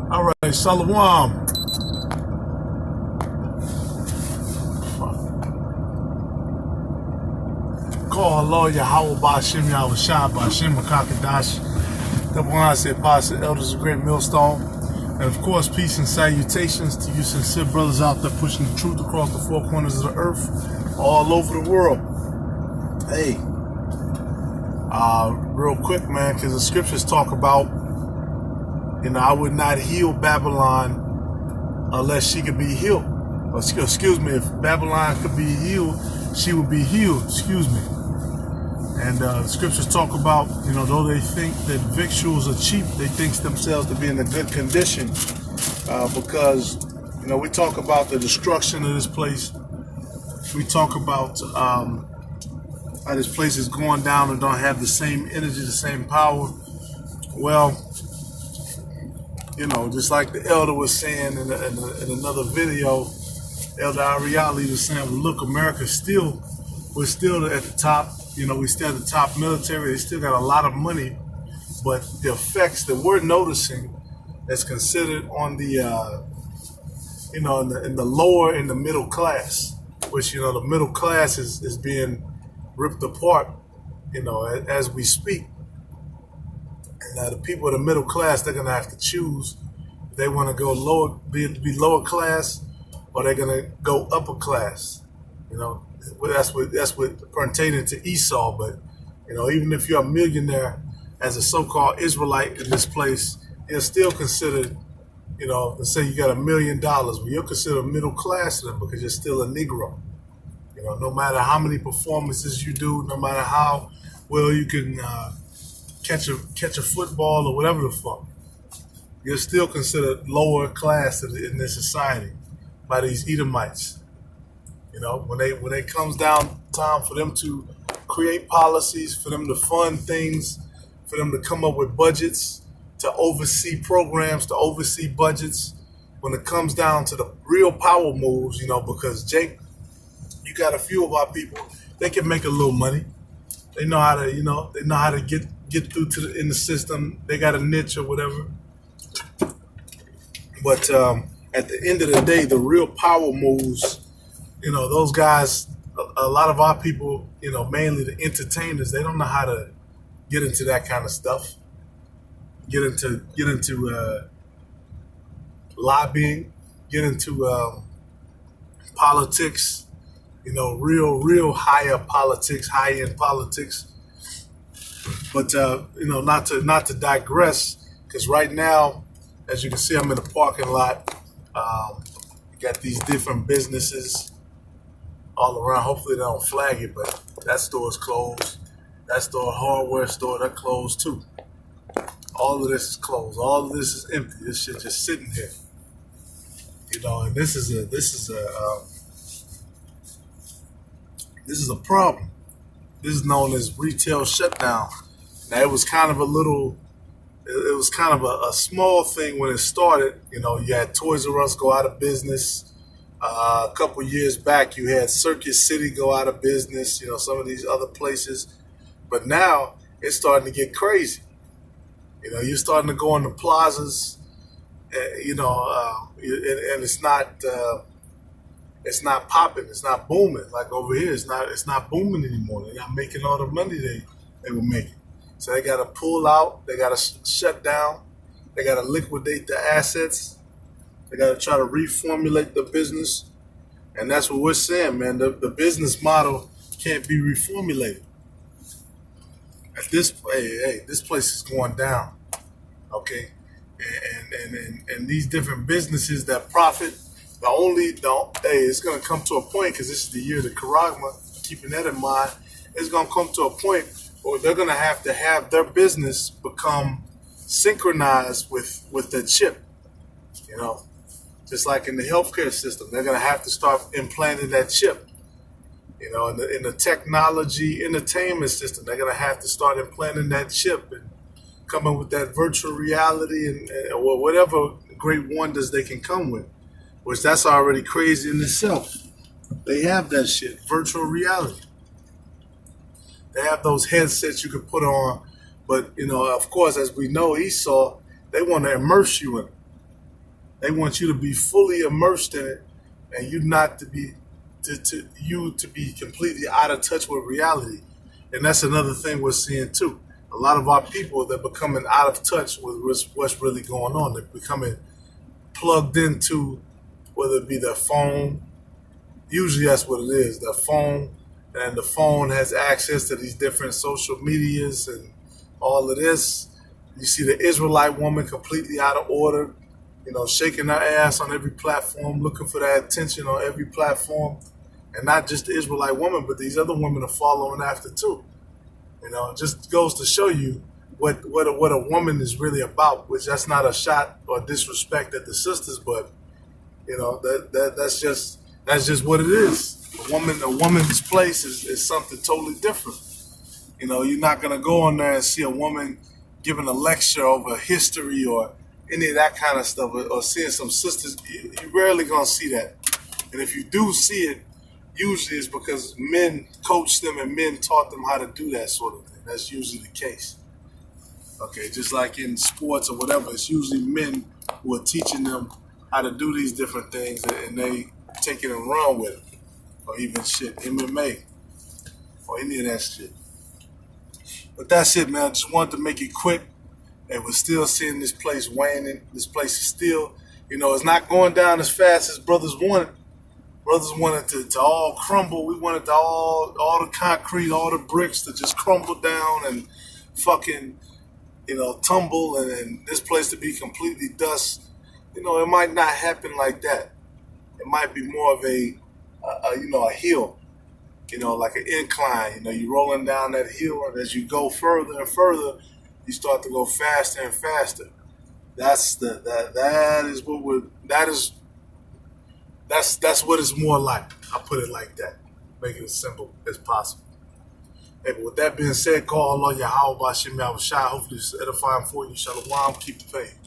All right, Shalom. Call hello, Yahweh Bashim Yahweh Shah Bashim Makakadash. Number one, I say, Pastor Elders, a great millstone. And of course, peace and salutations to you sincere brothers out there pushing the truth across the four corners of the earth, all over the world. Hey, real quick, man, because the scriptures talk about, I would not heal Babylon unless she could be healed. Or, excuse me, if Babylon could be healed, she would be healed, excuse me. And the scriptures talk about, though they think that victuals are cheap, they think themselves to be in a good condition because, we talk about the destruction of this place. We talk about how this place is going down and don't have the same energy, the same power. Well, just like the elder was saying in another video, Elder Ariali was saying, well, look, we're still at the top. We still at the top military. They still got a lot of money, but the effects that we're noticing is considered on the, in the lower and the middle class, which, the middle class is being ripped apart, as we speak. And the people of the middle class, they're going to have to choose if they want to go lower, be lower class, or they're going to go upper class. That's what pertaining to Esau. But, even if you're a millionaire as a so-called Israelite in this place, you're still considered, let's say you got $1 million, but you're considered middle class to them because you're still a Negro. No matter how many performances you do, no matter how well you can catch a football or whatever the fuck, you're still considered lower class in this society by these Edomites. When it comes down time for them to create policies, for them to fund things, for them to come up with budgets, to oversee programs, to oversee budgets, when it comes down to the real power moves, because Jake, you got a few of our people, they can make a little money. They know how to, get through in the system. They got a niche or whatever. But at the end of the day, the real power moves, those guys, a lot of our people, mainly the entertainers, they don't know how to get into that kind of stuff. Get into lobbying, get into politics, real higher politics, high-end politics. But not to digress, because right now, as you can see, I'm in the parking lot. Got these different businesses all around. Hopefully they don't flag it, but that store is closed. That store, hardware store, they're closed too. All of this is closed. All of this is empty. This shit just sitting here. And this is a problem. This is known as retail shutdown. Now it was kind of a small thing when it started. You had Toys R Us go out of business. A couple years back, you had Circuit City go out of business, some of these other places. But now it's starting to get crazy. You're starting to go into plazas, and it's not popping, it's not booming. Like over here, it's not booming anymore. They're not making all the money they were making. So they got to pull out, they got to shut down, they got to liquidate the assets. They got to try to reformulate the business. And that's what we're saying, man. The business model can't be reformulated. This place is going down. Okay? And these different businesses that profit, it's going to come to a point, because this is the year of the Karagma, keeping that in mind, it's going to come to a point where they're going to have their business become synchronized with the chip. Just like in the healthcare system, they're going to have to start implanting that chip. In the technology entertainment system, they're going to have to start implanting that chip and come up with that virtual reality and whatever great wonders they can come with, which that's already crazy in itself. They have that shit, virtual reality. They have those headsets you can put on, but of course, as we know, Esau, they want to immerse you in it. They want you to be fully immersed in it, and you not to be to be completely out of touch with reality. And that's another thing we're seeing too. A lot of our people, they're becoming out of touch with what's really going on. They're becoming plugged into, whether it be their phone. Usually that's what it is, their phone. And the phone has access to these different social medias and all of this. You see the Israelite woman completely out of order, shaking her ass on every platform, looking for that attention on every platform. And not just the Israelite woman, but these other women are following after too. It just goes to show you what a woman is really about. Which that's not a shot or disrespect at the sisters, but that's just what it is. A woman's place is something totally different. You're not gonna go on there and see a woman giving a lecture over history or any of that kind of stuff, or seeing some sisters. You rarely gonna see that. And if you do see it, usually it's because men coached them and men taught them how to do that sort of thing. That's usually the case. Okay, just like in sports or whatever, it's usually men who are teaching them how to do these different things, and they take it and run with it. Or even shit, MMA, or any of that shit. But that's it, man. I just wanted to make it quick. And we're still seeing this place waning. This place is still, it's not going down as fast as brothers wanted. Brothers wanted to all crumble. We wanted to all the concrete, all the bricks to just crumble down and fucking, tumble, and this place to be completely dust. It might not happen like that. It might be more of a hill, like an incline. You're rolling down that hill, and as you go further and further, you start to go faster and faster. That's what it's more like. I put it like that, make it as simple as possible. Hey, but with that being said, call Allah Yahweh Bashim Yahweh Shai. Hopefully it's edifying for you. Shalom. Keep the faith.